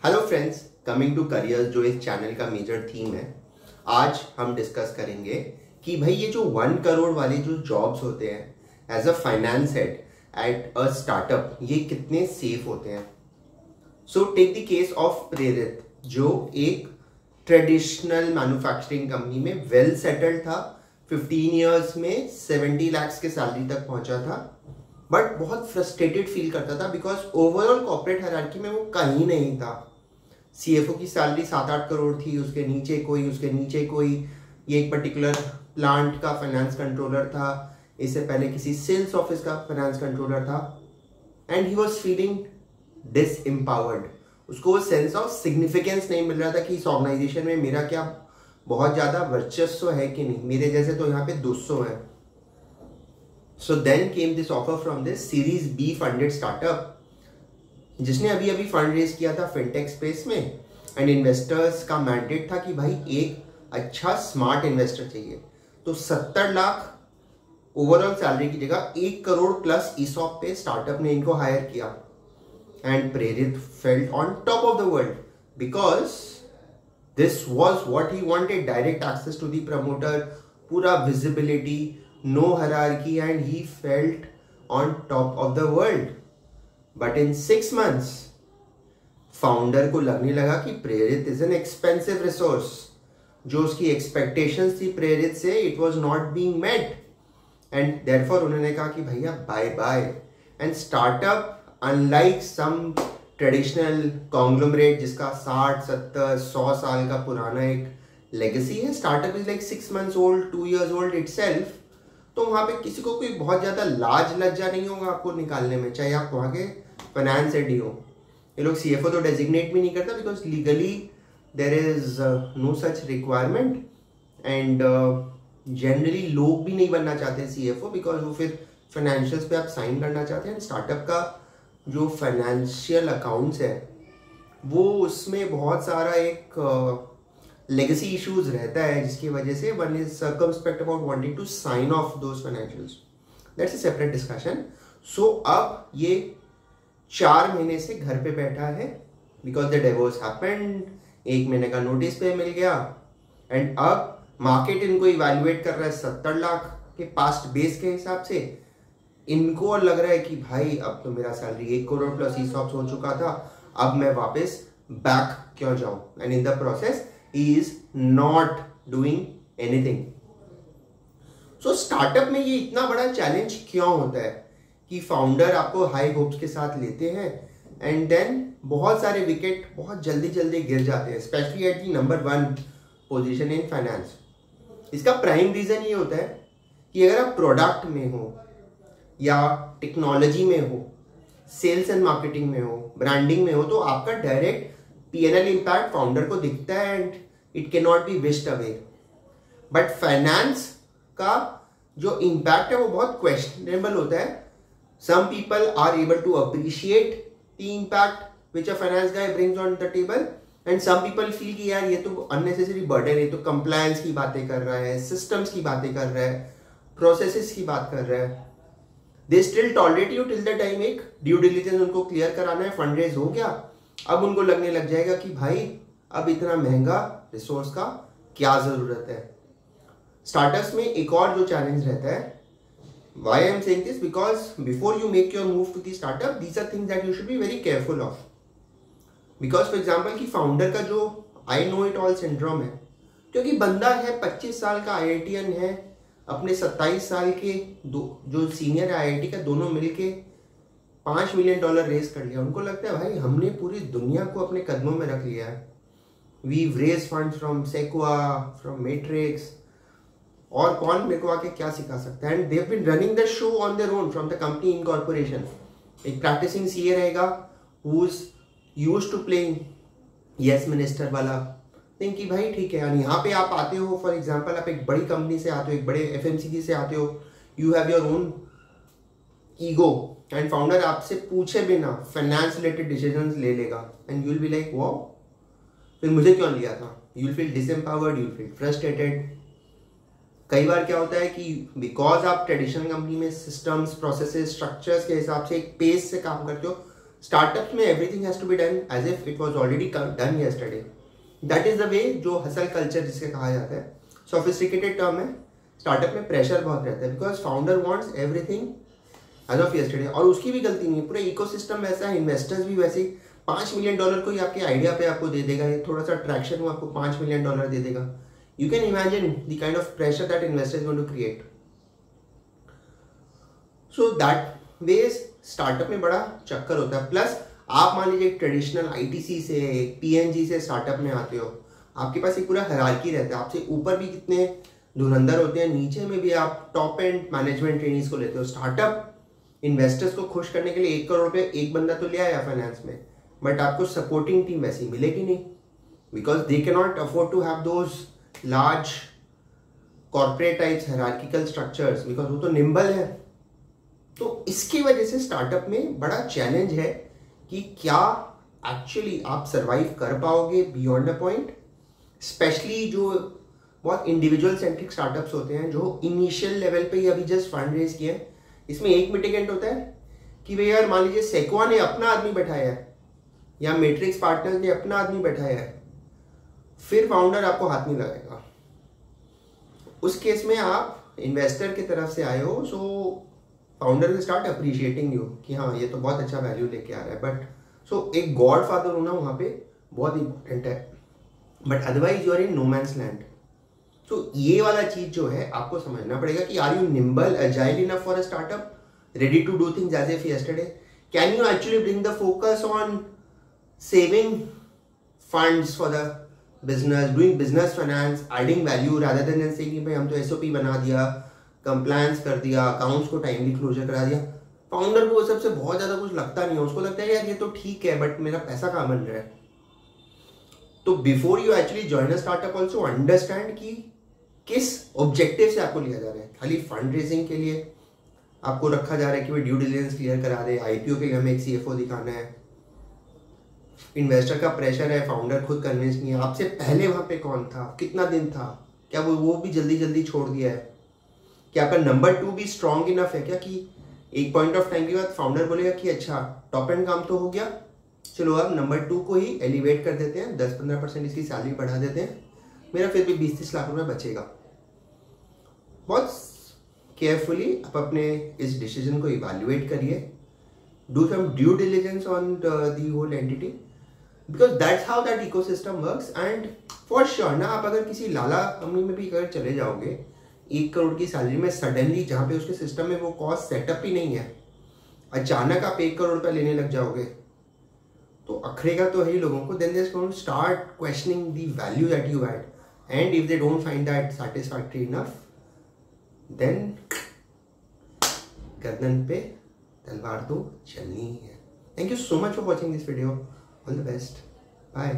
Hello friends, coming to careers जो इस channel का मेजर थीम है। आज हम डिस्कस करेंगे कि भाई ये जो 1 करोड़ वाले जो जॉब्स होते हैं as a finance head at a startup, ये कितने सेफ होते हैं। So take the case of Prerit, जो एक ट्रेडिशनल मैन्युफैक्चरिंग कंपनी में वेल सेटल्ड था। 15 ईयर्स में 70 लाख के सैलरी तक पहुंचा था, बट बहुत फ्रस्ट्रेटेड फील करता था बिकॉज ओवरऑल कॉर्पोरेट हायरार्की में वो कहीं नहीं था। सीएफओ की सैलरी 7-8 करोड़ थी, उसके नीचे कोई। ये एक पर्टिकुलर प्लांट का फाइनेंस कंट्रोलर था, इससे पहले किसी सेल्स ऑफिस का फाइनेंस कंट्रोलर था, एंड ही वाज फीलिंग डिसएम्पावर्ड। उसको वो सेंस ऑफ सिग्निफिकेंस नहीं मिल रहा था कि इस ऑर्गेनाइजेशन में मेरा क्या बहुत ज्यादा वर्चस्व है कि नहीं, मेरे जैसे तो यहाँ पे 200 है। So then came this offer from this series B funded startup, जिसने अभी फंड रेज किया था फिनटेक स्पेस में, एंड इन्वेस्टर्स का मैंडेट था कि भाई एक अच्छा स्मार्ट इन्वेस्टर चाहिए। तो 70 लाख ओवरऑल सैलरी की जगह 1 करोड़ प्लस ईसॉप पे स्टार्टअप ने इनको हायर किया, and Prerit felt on top of the world because this was what he wanted. Direct access to the promoter, पूरा visibility, no hierarchy, and he felt on top of the world. But in 6 months founder को लगने लगा कि प्रेरित is an expensive resource. जो उसकी expectations थी प्रेरित से, it was not being met, and therefore उन्होंने कहा कि भैया bye bye. And startup unlike some traditional conglomerate जिसका 60, 70, 100 साल का पुराना एक लेगेसी है, startup is like 6 months old, 2 years old itself. तो वहां पे किसी को कोई बहुत ज्यादा लाज लज्जा नहीं होगा आपको निकालने में, चाहे आप वहां के फाइनेंस हेड ही हो। ये लोग सीएफओ तो डेजिग्नेट भी नहीं करता because legally there is no such requirement, and generally लोग भी नहीं बनना चाहते सीएफओ बिकॉज वो फिर फाइनेंशियल्स पे आप साइन करना चाहते हैं। स्टार्टअप का जो फाइनेंशियल अकाउंट्स है वो उसमें बहुत सारा एक लेगेसी इश्यूज रहता है, जिसकी वजह से one is circumspect about wanting to sign off those financials. That's a separate discussion. So अब ये 4 महीने से घर पे बैठा है बिकॉज द डिवोर्स हैपेंड, 1 महीने का नोटिस पे मिल गया, एंड अब मार्केट इनको इवैल्यूएट कर रहा है 70 लाख के पास्ट बेस के हिसाब से। इनको लग रहा है कि भाई अब तो मेरा सैलरी 1 करोड़ प्लस ईसॉप्स हो चुका था, अब मैं वापस बैक क्यों जाऊं, and in the process he is not doing anything. So startup में ये इतना बड़ा चैलेंज क्यों होता है कि फाउंडर आपको हाई होप्स के साथ लेते हैं एंड देन बहुत सारे विकेट बहुत जल्दी जल्दी गिर जाते हैं, specially at the number 1 position in finance. इसका प्राइम रीजन ये होता है कि अगर आप प्रोडक्ट में हो या टेक्नोलॉजी में हो, सेल्स एंड मार्केटिंग में हो, ब्रांडिंग में हो, तो आपका डायरेक्ट पीएनएल इंपैक्ट फाउंडर को दिखता है and it can not be wished away. But finance का जो इंपैक्ट है वो बहुत क्वेश्चनेबल होता है। Some people are able to appreciate the impact which a finance guy brings on the table, and some people feel कि यार ये तो अननेसेसरी बर्डन है, ये तो कंप्लायंस की बातें कर रहा है, सिस्टम्स की बातें कर रहा है, प्रोसेसेस की बात कर रहा है। They still tolerate you till the time एक ड्यू डिलिजेंस उनको क्लियर कराना है, फंड रेज हो गया, अब उनको लगने लग जाएगा कि भाई अब इतना महंगा रिसोर्स का क्या जरूरत है। स्टार्टअप्स में एक और जो चैलेंज रहता है, why I am saying this, because before you make your move to the startup these are things that you should be very careful of. Because for example कि फाउंडर का जो I know it all syndrome है, क्योंकि बंदा है 25 साल का IITian है, अपने 27 साल के जो सीनियर आईआईटी का दोनों मिलके $5 मिलियन रेज कर लिया। उनको लगता है भाई हमने पूरी दुनिया को अपने कदमों में रख लिया है। We've raised funds from Sequoia, from Matrix, और कौन मेरे को आके क्या सिखा सकता है, and they have been running the show on their own from the company incorporation. एक प्रैक्टिसिंग सीए रहेगा who is used to playing Yes Minister वाला थिंक कि भाई ठीक है, यहाँ पे आप आते हो, फॉर एग्जाम्पल आप एक बड़ी कंपनी से आते हो, एक बड़े एफएमसीजी से आते हो, you have your own ego, and founder आपसे पूछे बिना फाइनेंस रिलेटेड डिसीजंस ले लेगा, and you will be like wow, फिर मुझे क्यों लिया था। You will feel disempowered, you will feel frustrated. कई बार क्या होता है कि बिकॉज आप ट्रेडिशनल कंपनी में सिस्टम्स, प्रोसेसेस, स्ट्रक्चर्स के हिसाब से एक पेस से काम करते हो, स्टार्टअप्स में everything has to be done as if it was already done yesterday. That is the way जो हसल कल्चर जिसे कहा जाता है, सोफिस्टिकेटेड टर्म है. स्टार्टअप में प्रेशर बहुत रहता है because founder wants everything as of yesterday. और उसकी भी गलती नहीं है, पूरा इकोसिस्टम वैसा है, इन्वेस्टर्स भी वैसे ही. $5 मिलियन कोई आपके आइडिया पे आपको दे देगा, ये थोड़ा सा ट्रैक्शन हुआ आपको $5 मिलियन दे देगा. You can imagine the kind of pressure that investor is going to create. So that way startup में बड़ा चक्कर होता है. प्लस आप मान लीजिए ट्रेडिशनल आईटीसी से, पीएनजी से स्टार्टअप में आते हो, आपके पास एक पूरा हायरार्की रहता है. आपसे ऊपर भी कितने धुरंधर होते हैं, नीचे में भी आप टॉप एंड मैनेजमेंट ट्रेनिंग्स को लेते हो. स्टार्टअप इन्वेस्टर्स को खुश करने के लिए 1 करोड़ रुपए एक बंदा तो ले आया फाइनेंस में, बट आपको सपोर्टिंग टीम वैसी मिलेगी नहीं because they can not afford to have those large corporate types hierarchical structures because वो तो निम्बल है. तो इसकी वजह से स्टार्टअप में बड़ा चैलेंज है कि क्या एक्चुअली आप सरवाइव कर पाओगे बियॉन्ड अ पॉइंट. स्पेशली जो बहुत इंडिविजुअल सेंट्रिक स्टार्टअप्स होते हैं जो इनिशियल लेवल पे ही अभी जस्ट फंड रेज किए हैं. इसमें एक मिटिगेंट होता है कि भाई यार मान लीजिए सेक्वा ने अपना आदमी बैठाया है या मैट्रिक्स पार्टनर्स ने अपना आदमी बैठाया है, फिर फाउंडर आपको हाथ नहीं लगाएगा. उस केस में आप इन्वेस्टर की तरफ से आए हो, so founder will start appreciating you कि हाँ ये तो बहुत अच्छा वैल्यू लेके आ रहा है. बट सो एक गॉड फादर होना वहाँ पे बहुत इंपॉर्टेंट है. But otherwise you are in no man's land. तो ये वाला चीज जो है आपको समझना पड़ेगा कि are you nimble, agile enough for a startup, ready to do things as if yesterday? Can you actually bring the focus on saving funds for the business, doing business finance, adding value rather than saying कि भाई हम तो SOP बना दिया, compliance कर दिया, accounts को timely closure करा दिया. फाउंडर को वो सबसे बहुत ज़्यादा कुछ लगता नहीं है. उसको लगता है यार ये तो ठीक है बट मेरा पैसा कहाँ बन रहा है. तो before you actually join a startup also understand कि किस ऑब्जेक्टिव से आपको लिया जा रहा है. खाली फंड रेजिंग के लिए आपको रखा जा रहा है कि भाई ड्यू डिलिजेंस क्लियर करा दे, आईपीओ के लिए हमें एक सीएफओ दिखाना है, इन्वेस्टर का प्रेशर है, फाउंडर खुद कन्विंस नहीं है. आपसे पहले वहां पे कौन था, कितना दिन था, क्या वो भी जल्दी जल्दी छोड़ दिया है? क्या आपका नंबर 2 भी स्ट्रांग इनफ है क्या कि एक पॉइंट ऑफ टाइम के बाद फाउंडर बोलेगा कि अच्छा टॉप एंड काम तो हो गया, चलो अब नंबर 2 को ही एलिवेट कर देते हैं, 10-15% इसकी सैलरी बढ़ा देते हैं, मेरा फिर भी 20-30 लाख रुपए बचेगा. बहुत केयरफुली आप अपने इस डिसीजन को इवैल्यूएट करिए. Do some due diligence on the whole entity because that's how that ecosystem works. And for sure ना आप अगर किसी लाला कंपनी में भी अगर चले जाओगे 1 करोड़ की सैलरी में, सडनली जहाँ पे उसके सिस्टम में वो कॉस्ट सेटअप ही नहीं है, अचानक आप 1 करोड़ रुपया लेने लग जाओगे तो अखरेगा तो है ही लोगों को. Then they going to start questioning the value that you add, and if they don't find that satisfactory enough then गर्दन पे तलवार तो चलनी ही है. Thank you so much for watching this video. All the best. Bye.